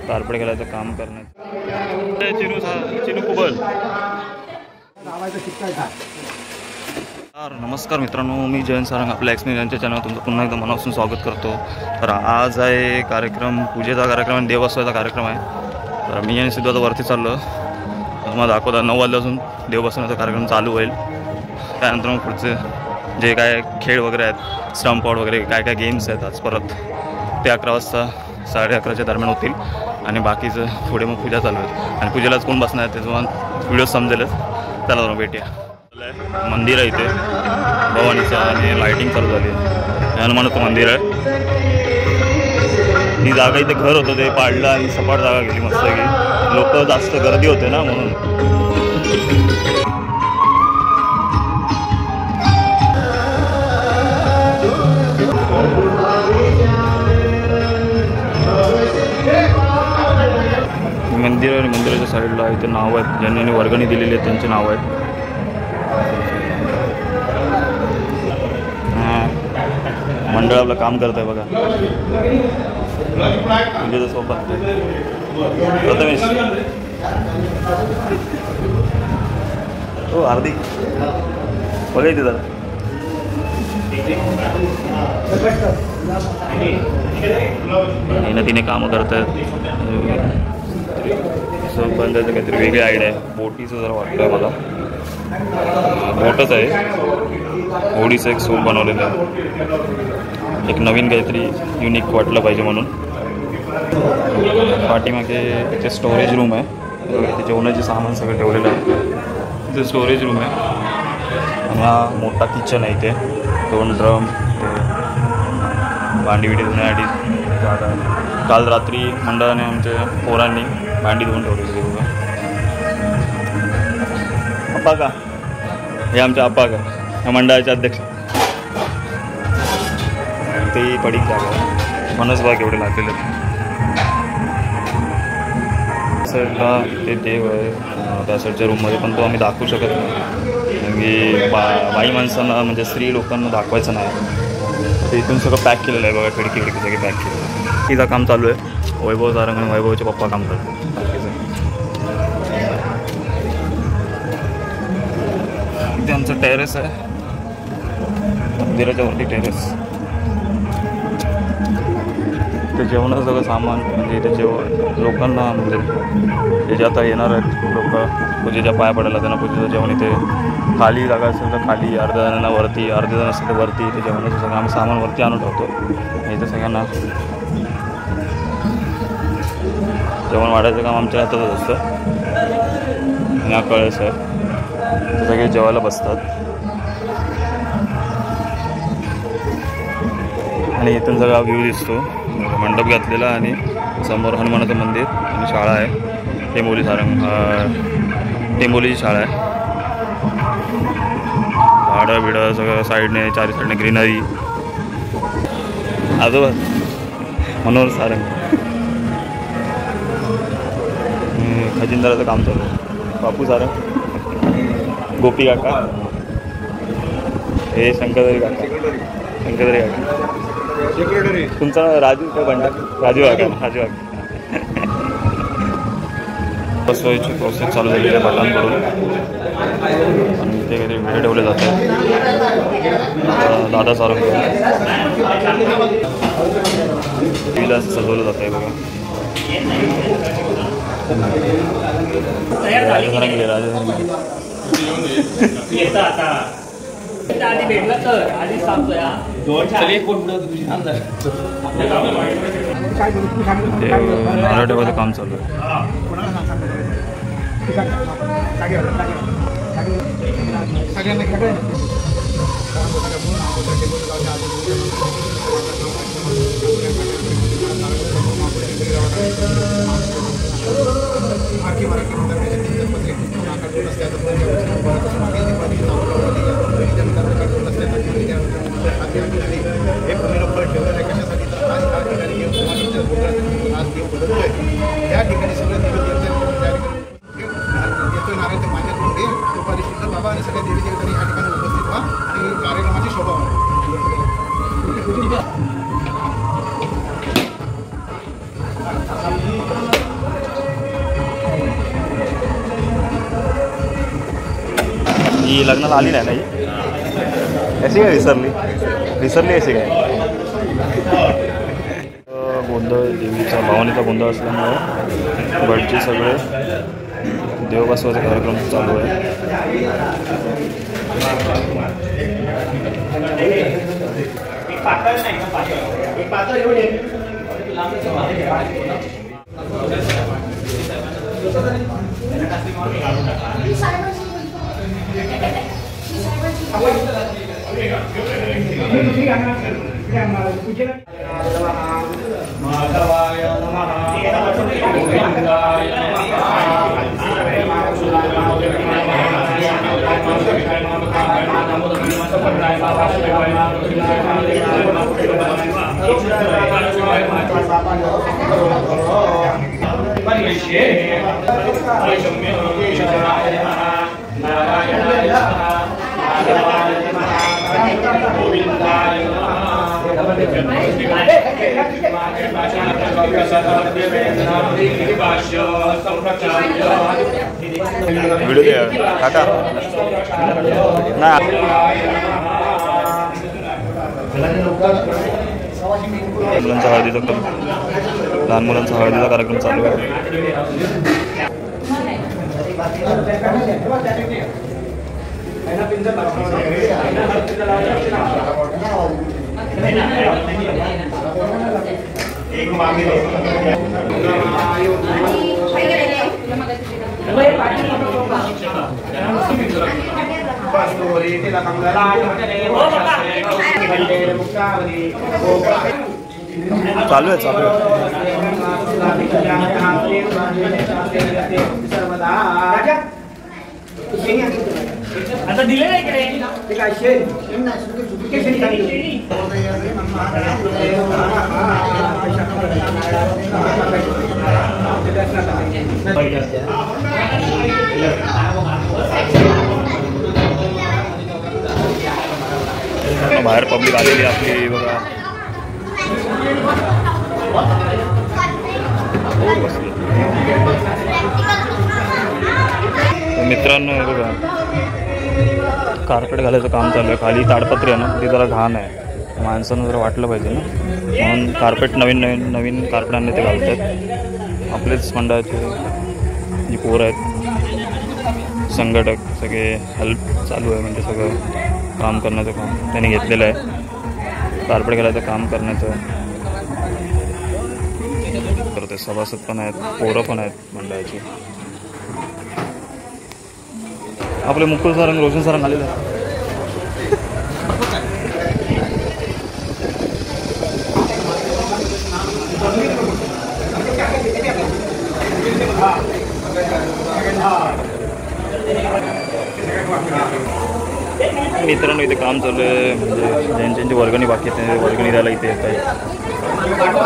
तारपडे घालायचं काम करण्यात चिनू कुबल। नमस्कार मित्रांनो, मी जयंत सारंग आपल्या एक्सपीरियन्सच्या चॅनल तुमचं पुन्हा एकदा मनापासून स्वागत करतो। तर आज आहे कार्यक्रम, पूजेचा कार्यक्रम आणि देवबसवायचा कार्यक्रम आहे। तर मी आणि सिद्ध वरती चाललो, तुम्हाला दाखवता 9 वाजल्यापासून देवबसवण्याचा कार्यक्रम चालू होईल। त्यानंतर मग पुढचे जे काय खेळ वगैरे आहेत, स्टंप आउट वगैरे काय काय गेम्स आहेत आज परत ते 11 वाजता 11:30च्या दरम्यान होतील आणि बाकीचं पुढे मग पूजा चालू आहे। आणि पूजेलाच कोण बसणार आहे ते तुम्हाला व्हिडिओ समजेलच। चला जाऊन भेटूया। मंदिर आहे इथे भवानीचं आणि लाईटिंग चालू झाली आहे। हनुमानाचं मंदिर आहे। ही जागा इथे घर होतं ते पाडलं आणि सपाट जागा गेली मस्त की लोक जास्त गर्दी होते ना म्हणून। मंदिर आणि मंदिराच्या साईडला इथे नाव आहेत, ज्यांनी वर्गणी दिलेली आहे त्यांचे नाव आहेत। मंडळ आपलं काम करत आहे बघा, पूजेचं सोबत प्रथमेश हो हार्दिक बघा इथे जरा तिने कामं करत आहेत। सोप बांधायचं काहीतरी वेगळी आयडिया आहे। बोटीचं जरा वाटतं आहे मला, बोटच आहे, होडीचं एक सोप बनवलेलं आहे। एक नवीन काहीतरी युनिक वाटलं पाहिजे म्हणून। पाठीमागे इथे स्टोरेज रूम आहे, इथे जेवणाचे सामान सगळं ठेवलेलं आहे। इथे स्टोरेज रूम आहे आणि हा मोठा किचन आहे। इथे 2 ड्रम, भांडी बिडी धुण्यासाठी जागा आहे। काल रात्री मंडळाने आमच्या पोरांनी भांडी धुवून ठेवली होती। अप्पा का हे आमच्या अप्पा का या मंडळाचे अध्यक्ष, ते पडीक जागा मनस बाग एवढे लागलेले आहेत। साईडला ते देव आहे त्या साईडच्या रूममध्ये, पण तो आम्ही दाखवू शकत नाही म्हणजे बाई माणसांना म्हणजे स्त्री लोकांना दाखवायचं नाही। ते इथून सगळं पॅक केलेलं आहे बघा, खिडकी सगळी पॅक केलेलं आहे। तिचं काम चालू आहे, वैभव सारंग आणि वैभवचे पप्पा काम करतात। इथे आमचं टेरेस आहे, मंदिराच्या वरती टेरेस। ते जेवणाचं सगळं सामान म्हणजे इथे जेवण लोकांना म्हणजे जे आता येणार आहेत लोक पूजेच्या पाया पडायला त्यांना पूजेचं जेवण इथे खाली जागा असेल तर खाली, अर्ध्या जणांना वरती, अर्धे जण असेल तर वरती। इथे जेवणाचं सगळं आम्ही सामान वरती आणून ठेवतो। इथे सगळ्यांना जेवण वाढायचं काम आमच्या हातातच असतं। आणि हा कळस आहे, ते सगळे जेवायला बसतात। आणि इथून सगळा व्ह्यू दिसतो, मंडप घातलेला आणि समोर हनुमानाचं मंदिर आणि शाळा आहे, टेंबोली सारंग टेंबोलीची शाळा आहे। झाडं बिडं सगळं साईडने, चारी साईडने ग्रीनरी। आजोबा मनोहर सारंग खजिनदाराचं काम चालू आहे। बापू सारंग, गोपी काका, हे शंकरदरी काका, शंकरदरी काका, तुमचा राजू काय बंडा, राजू काका, राजू काका। बसवायची प्रोसेस चालू झालेली आहे भटांकडून आणि ते काहीतरी वेळ ठेवले जाते। दादा सारंग तिला सजवलं जात आहे बघा। राजधानी राजधानी मराठीमध्ये काम चालू आहे। या ठिकाणी सगळं येतोय नारायण पाण्यात दुपारी शुद्ध बाबा आणि सगळ्या देवी देवतांनी या ठिकाणी उपस्थित व्हा आणि कार्यक्रमाची शोभा ही लग्नाला आली नाही ना ही अशी काय विसरली अशी काय. गोंधळ देवीचा भावानीचा गोंधळ असल्यामुळे भटजी सगळे देव बसवायचा कार्यक्रम चालू आहे. व्हिडिओ दे काका नाही. मुलांचा हळदीचा लहान मुलांचा हळदीचा कार्यक्रम चालू आहे. चालू आहे आता दिले नाही कडे ते काय शे बाहेर पब्लिक आलेली आपली बघा. मित्रांनो हे बघा कार्पेट घालायचं काम चालू आहे. खाली ताडपत्री आहे ना ती जरा घाण आहे. माणसानं जरा वाटलं पाहिजे ना म्हणून कार्पेट नवीन कार्पेटांनी ते घालत आहेत. आपलेच मंडळाचे जी पोरं आहेत संघटक सगळे हेल्प चालू आहे. म्हणजे सगळं काम करण्याचं काम त्यांनी घेतलेलं आहे. कार्पेट घालायचं काम करण्याचं करते. सभासद पण आहेत, पोरं पण आहेत मंडळाची. आपले मुकुल सारंग रोशन सारंग आलेले आहे. मित्रांनो इथे काम चालू आहे. म्हणजे ज्यांची वर्गणी बाकी आहे ते वर्गणी द्यायला इथे येत आहेत.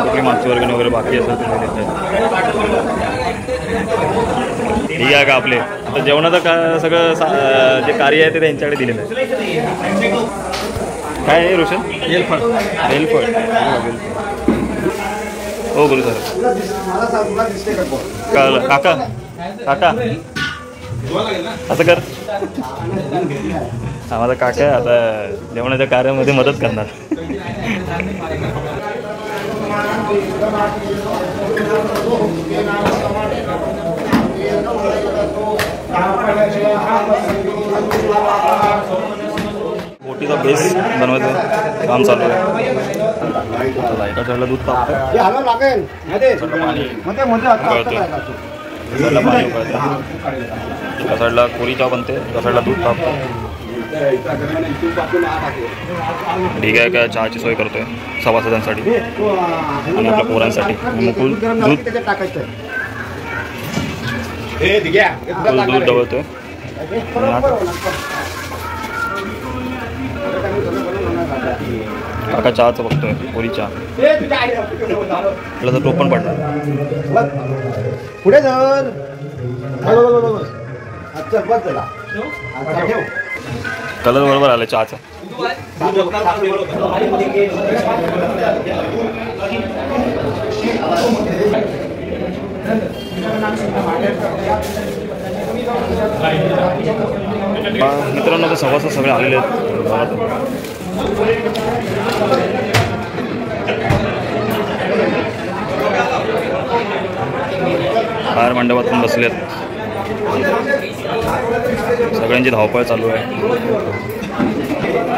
कुठली मागची वर्गणी वगैरे बाकी असेल ते देत आहेत. ठीक आहे का आपले आता जेवणाचं सगळं जे कार्य आहे ते त्यांच्याकडे दिलेलं आहे. काय आहे रोशन? बेलफळ. हो गुरु सर. कळलं काका काका असं कर. हा माझा काका आता जेवणाच्या कार्यामध्ये मदत करणार. मोठीचा बेस बनवायचं काम चालू आहे. एका साईडला दूध तापतं, पाणी उकळतं, एका साईडला कोरी चहा बनते, एका साईडला दूध तापतं. ठीक आहे का चहाची सोय करतोय सभासदांसाठी आणि आपल्या पोरांसाठी. मुकुल दूध ढवळतोय. काका चहाचं बघतोय कोरी चहा. आपल्याला टोपण पडणार पुढे जर कलर बरोबर आलं चहाचा. मित्रांनो तर सभासद सगळे आलेले आहेत. बाहेर मंडपातून बसलेत. सगळ्यांची धावपळ चालू आहे.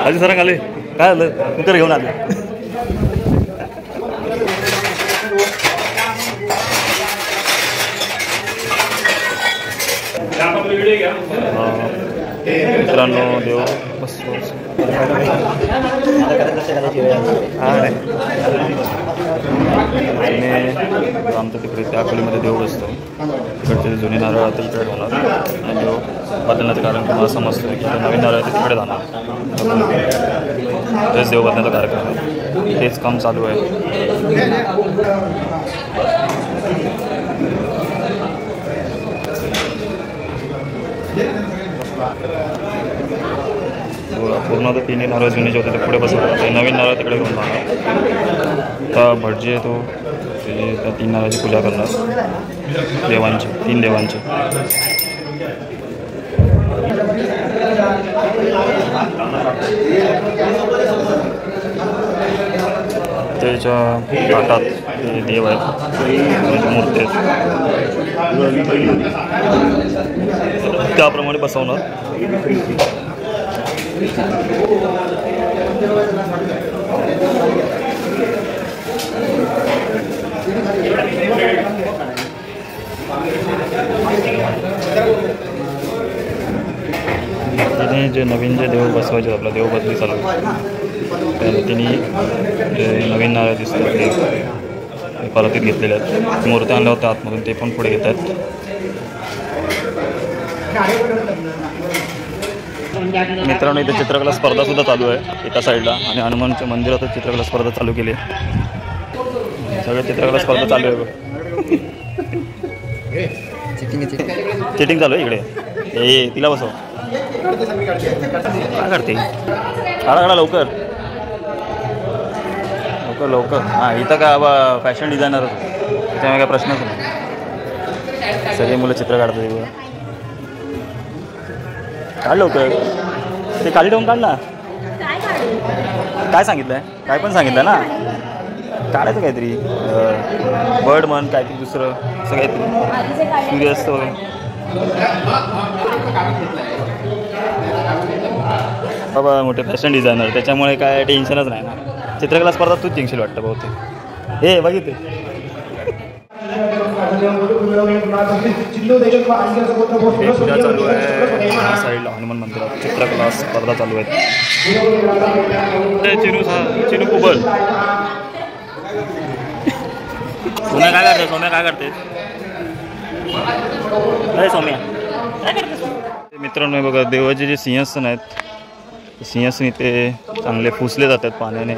आधी सर आले काय झालं कुकर घेऊन आले. मित्रांनो देव बस आमचं तिकडे त्या खोलीमध्ये देव बसतो. तिकडचे जुने नारळ तिकडे जाणार आणि देव बदलण्याचं कारण तुम्हाला समजतं की नवीन नारळ ते तिकडे जाणार. तेच देव बदलण्याचा कार्यक्रम आहे. तेच काम चालू आहे. पूर्ण तर तिन्ही नारळ जुने जे होते ते पुढे बसवतात. ते नवीन नारळ तिकडे घेऊन जाणार. तर भटजी आहे तो ते त्या 3 नारळाची पूजा करणार देवांची 3 देवांची. त्याच्या ताटात ते देव आहेत मूर्ती त्याप्रमाणे बसवणार. तिने जे नवीन जे देव बसवायचे आपला देव बदली चालू तर तिने नवीन नारळ दिसतात ते परतीत घेतलेले आहेत. मूर्त्या आणल्या होत्या आतमधून ते पण पुढे घेत आहेत. मित्रांनो इथे चित्रकला स्पर्धा सुद्धा चालू आहे एका साईडला आणि हनुमानच्या मंदिरातच चित्रकला स्पर्धा चालू केली आहे. सगळ्या चित्रकला स्पर्धा चालू आहे. चिटिंग चालू आहे इकडे. ए तिला बसव काय करते काढा लवकर लवकर लवकर. हां इथं का बाबा फॅशन डिझायनर होतो त्याच्यामुळे काय प्रश्नच नाही. सगळे मुलं चित्र काढतात इकडं. काढ लवकर ते खाली ठेवून काढ ना. काय सांगितलं आहे काय पण सांगितलं ना काढायचं काहीतरी बर्ड म्हण काहीतरी दुसरं असं काहीतरी सूर्यास्त वगैरे. बाबा मोठे फॅशन डिझायनर त्याच्यामुळे काय टेन्शनच नाही ना. चित्रकला स्पर्धा तूच जिंकशील वाटतं बहुतेक. हे बघितले पूजा चालू आहे साईडला हनुमान मंदिरात चित्रकला स्पर्धा चालू आहे. चिनू कुबल सोम्या काय करते सोम्या काय करते अरे सोम्या काय करते. मित्रांनो बघा देवाचे जे सिंहासन आहेत सिंहासन इथे चांगले फुसले जातात पाण्याने.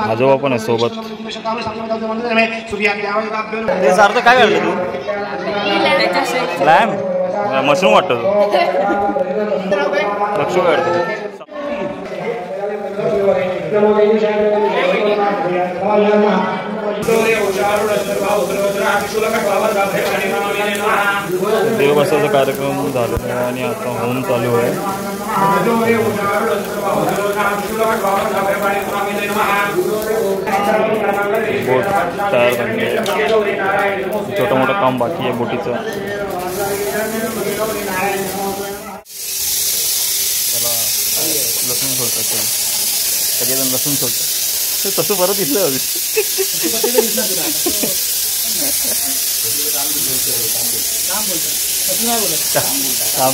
आजोबा पण आहे सोबत. ते सारखं काय करतो तू लॅम मशरूम वाटतो लक्ष काढतो. देव बसायचा कार्यक्रम झालेला आहे आणि आता होम चालू आहे. बोट तयार झाली आहे. छोटं मोठं काम बाकी आहे बोटीचं. त्याला लसूण सोडतात सगळेजण लसूण सोडतात. तसं परत दिसलं काम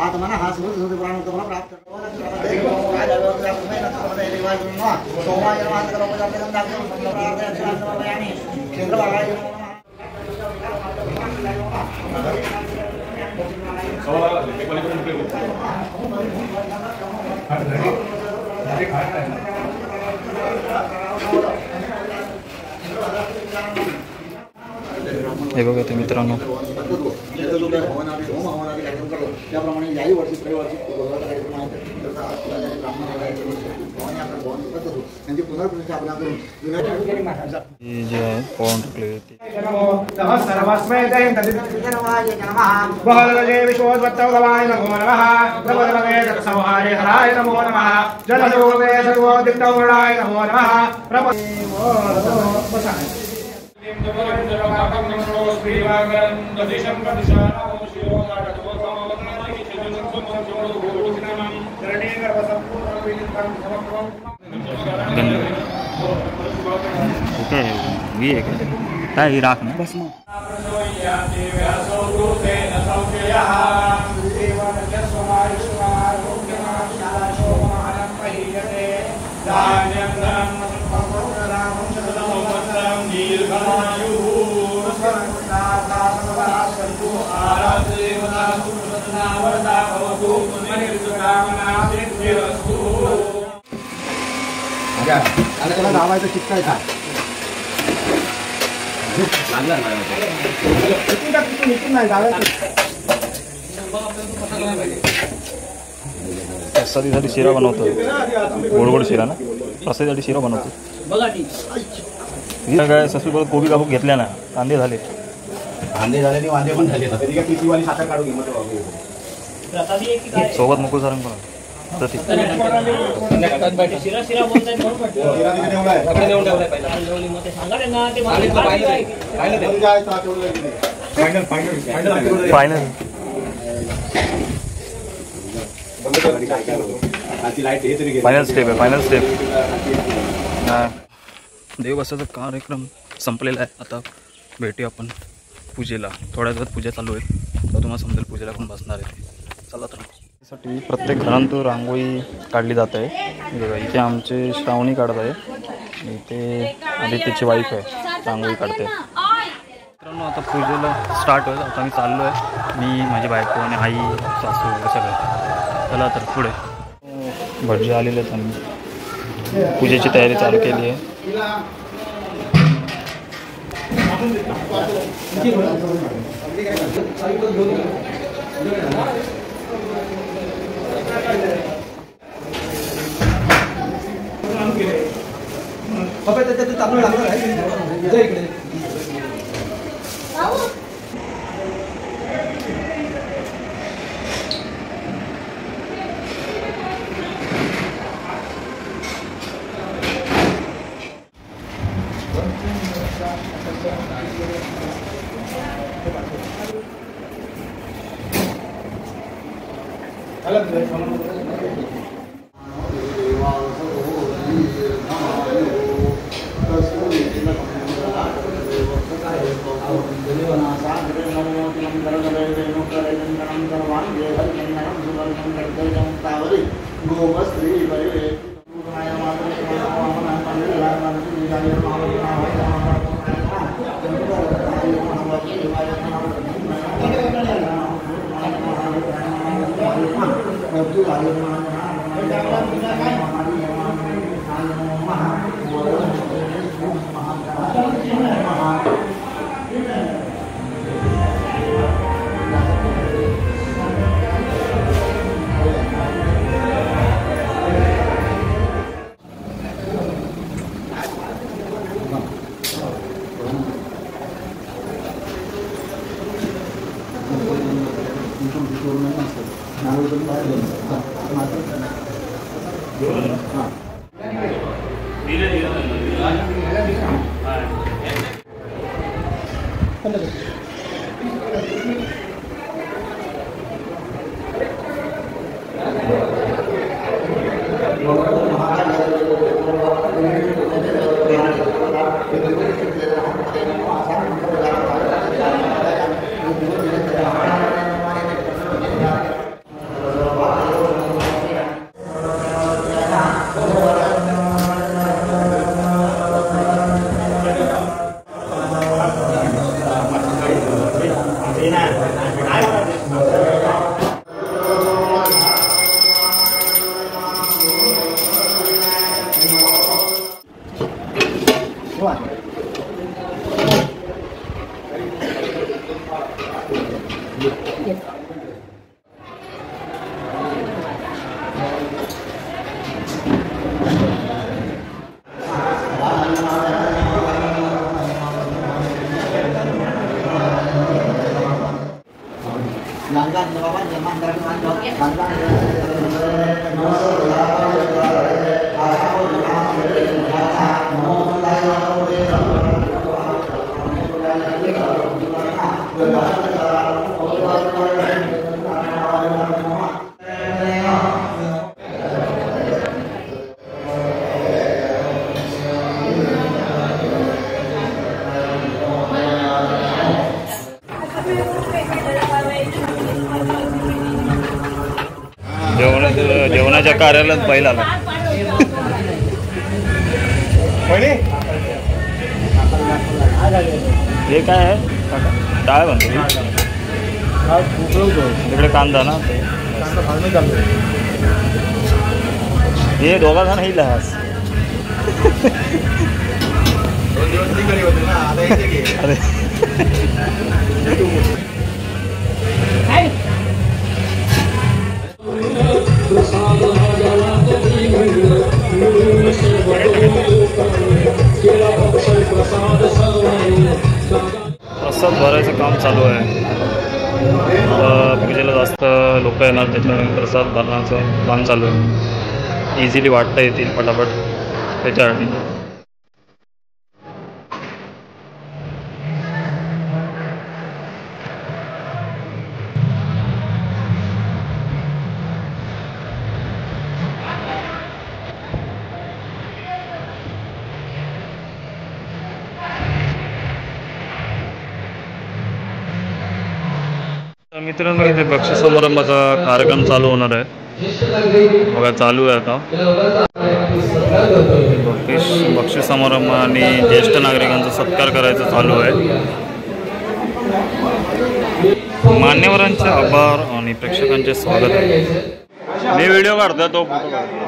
आत्मना हा सुख प्राण प्राप्त हे बघा ते मित्रांनो त्याप्रमाणे याही वर्षी प्रवर्षित कार्यक्रम आहेत. करत असतो त्यांची पुनर्प्रतिष्ठापना करून हे जे आहे पॉन्ड क्ले ते ओके ये काय ही राख ना बस मग आणि त्याला लावायचं चिकटायचा प्रसादीसाठी शिरा बनवतो गोड गोड शिरा ना प्रसादीसाठी शिरा बनवतो काय ससुबत कोबी कापूक घेतल्या ना कांदे झाले आणि वांदे पण झाले किती वाली साखर काढून सोबत मुकुल सारंग पण प्रतीक फायनल स्टेप आहे फायनल स्टेप. देवबसाचा कार्यक्रम संपलेला आहे. आता भेटूया आपण पूजेला. थोड्या वेळात पूजा चालू आहे तर तुम्हाला समजेल पूजेला पण बसणार आहे. चला तर त्यासाठी प्रत्येक घरातून रांगोळी काढली जात आहे. बघा इथे आमचे श्रावणी काढत आहे. इथे आदित्यची वाईफ आहे रांगोळी काढते. मित्रांनो आता पूजेला स्टार्ट होईल. आता मी चाललो आहे. मी माझी बायको आणि आई सासू सगळं. चला तर पुढे भटजी आलेले आहेत. आम्ही पूजेची तयारी चालू केली आहे. जेवणाच्या कार्यालयात बैल आला. हे काय आहे डाळ म्हणतो तिकडे कांदा ना हे दोघा जण येईल हास. अरे प्रसाद भरायचं काम चालू आहे. पूजेला जास्त लोक येणार त्याच्यामुळे प्रसाद भरण्याचं काम चालू आहे. इझिली वाटता येतील पटापट त्याच्यासाठी. मित्रांनो इथे बक्षीस समारंभाचा कार्यक्रम चालू होणार आहे. बघा चालू आहे आता बक्षीस समारंभ आणि ज्येष्ठ नागरिकांचा सत्कार करायचं चालू आहे. मान्यवरांचे आभार आणि प्रेक्षकांचे स्वागत. मी व्हिडिओ काढतोय तो फोटो काढतो.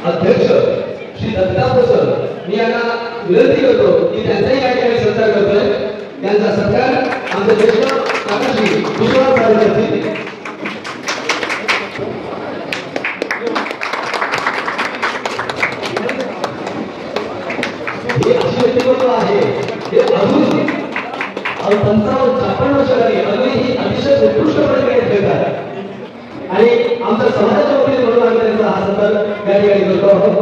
अध्यक्ष श्री दत्तात्रय सर मी यांना विनंती करतो की त्यांचाही या ठिकाणी सत्कार करतोय. त्यांचा सत्कार आमचे ज्येष्ठ काकाश्री विश्वनाथ साहेब करतील. हे अशी व्यक्तिमत्व आहे हे अजून 55-56 वर्षांनी अजूनही अतिशय उत्कृष्टपणे खेळतात आणि आमच्या समाजाच्या वतीने म्हणून आम्ही त्यांचा हा सत्कार या ठिकाणी करतो आहोत.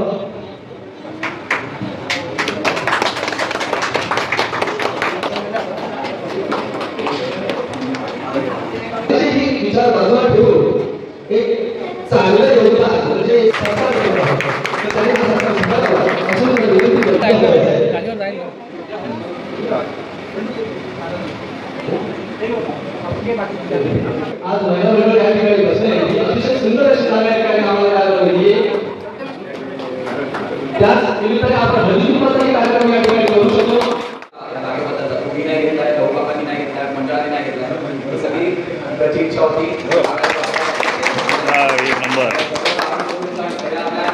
विचार बाजूला ठेवून एक चांगलं योगदान म्हणजे सरकार करत आहोत तर त्यांनी हा सरकार स्वीकारावा असं मी विनंती करतो. आज महिला मंडळ या ठिकाणी बसले अतिशय सुंदर अशी जागा या ठिकाणी आम्हाला तयार झालेली आहे. त्याच निमित्ताने आपण हळदीकुंकवाचाही कार्यक्रम या ठिकाणी करू शकतो. तुम्ही नाही घेतलाय लोकांनी नाही घेतलाय मंडळाने नाही घेतलाय तर सगळी त्याची इच्छा होती एक नंबर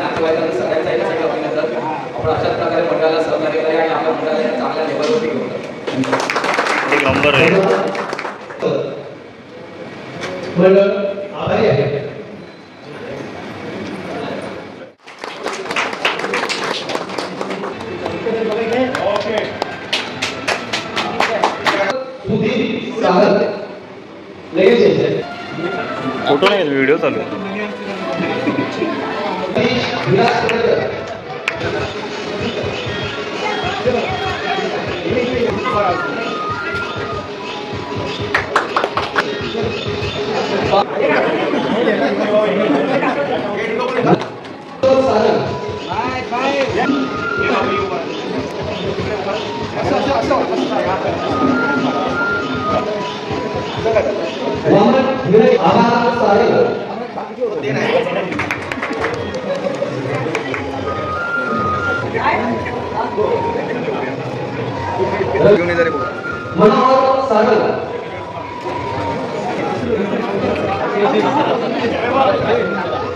नातेवाईकांना सगळ्यांचा सगळं अभिनंदन. आपण अशाच प्रकारे मंडळाला सहकार्य केलं आणि आपल्या मंडळाला चांगल्या लेवलवरती घेऊन एक नंबर आहे. मंडळ आभारी आहे. फोटो नाही व्हिडिओ चालू आहे. मनोहर सागर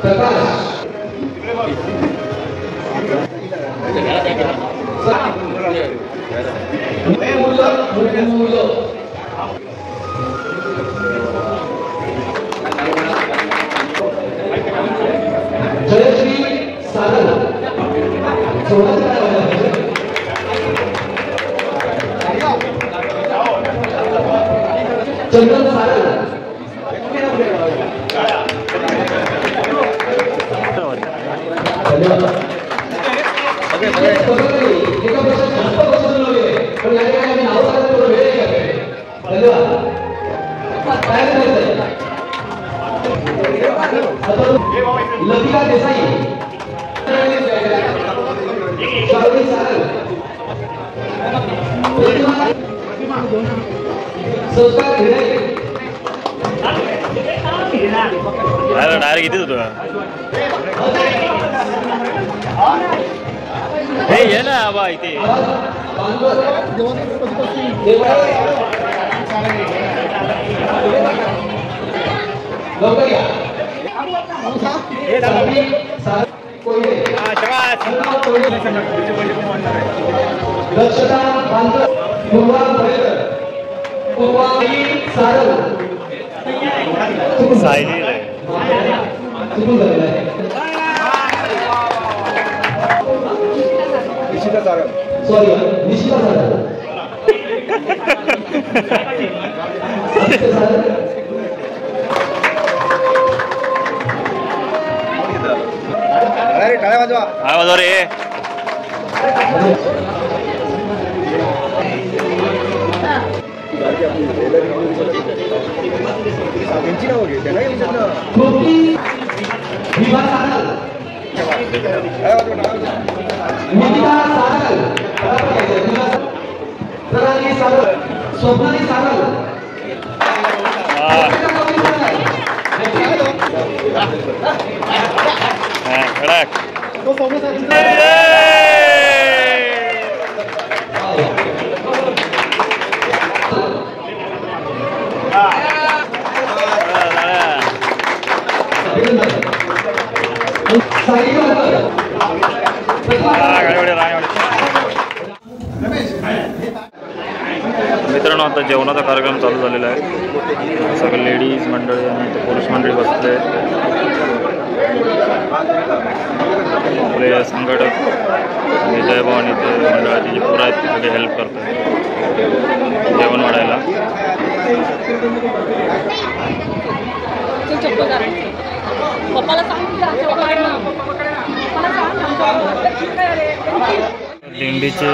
प्रकाश जयश्री धन्यवाद. एका पेक्षा जास्त बसून लावले पण या ठिकाणी आम्ही नाव सांगतो थोडं वेळ आहे. धन्यवाद. काय करायचंय लतिका देसाई शालिनी सारंग संस्कार भिडे डायरेक्ट किती होतो हे ये ना आबा इथे दक्षता बांधव पूर्वा भरेकर पूर्वा सारंग सायली चुकून झालेलं आहे. निशिता सारंग. सॉरी निशिता सारंग. अरे टाळ्या वाजवा. काय वाजव रे त्यांची नाव घे त्याला कृती विभा सारंग निकिता सारंग प्रणाली सारंग स्वप्नाली सारंग कडक मित्रांनो आता जेवणाचा कार्यक्रम चालू झालेला आहे. सगळे लेडीज मंडळी आणि पुरुष मंडळी बसले. आपले संघटक जय भवानी ते मंडळाचे जे पुरा आहेत ते सगळे हेल्प करतात जेवण वाढायला. दिंडीचा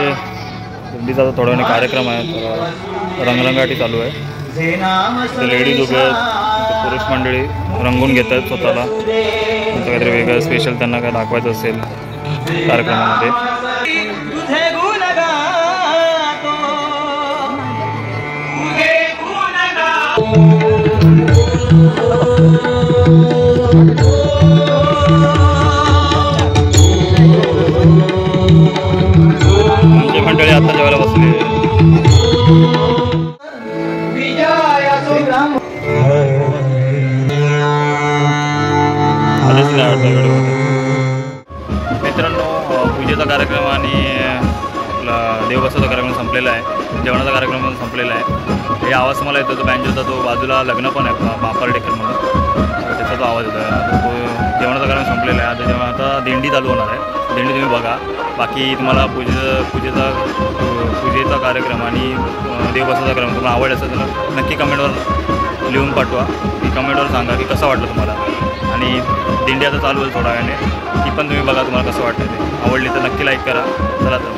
थोडा वेळ कार्यक्रम आहे. तर रंगरंगाटी चालू आहे. ते लेडीज उभे आहेत, ते पुरुष मंडळी रंगून घेत आहेत स्वतःला. त्यांचं काहीतरी वेगळं स्पेशल त्यांना काय दाखवायचं असेल कार्यक्रमामध्ये. मंडळी आता जेवायला बसली. मित्रांनो पूजेचा कार्यक्रम आणि आपला देवबसाचा कार्यक्रम संपलेला आहे. जेवणाचा कार्यक्रम संपलेला आहे. हे आवाज मला येतो तो बँजोचा, तो बाजूला लग्न पण आहे बापर डेकर म्हणून, त्याचा तो आवाज येतो आहे. तो जेवणाचा कार्यक्रम संपलेला आहे. आता जेव्हा आता दिंडी चालू होणार आहे. दिंडी तुम्ही बघा. बाकी तुम्हाला पूजेचा कार्यक्रम आणि देवबसाचा कार्यक्रम तुम्हाला आवड असेल तर नक्की कमेंटवर लिहून पाठवा. की कमेंटवर सांगा की कसं वाटलं तुम्हाला. आणि दिंडी आता चालू होईल थोड्या वेळाने, ती पण तुम्ही बघा तुम्हाला कसं वाटतं ते. आवडली तर नक्की लाईक करा. चला तर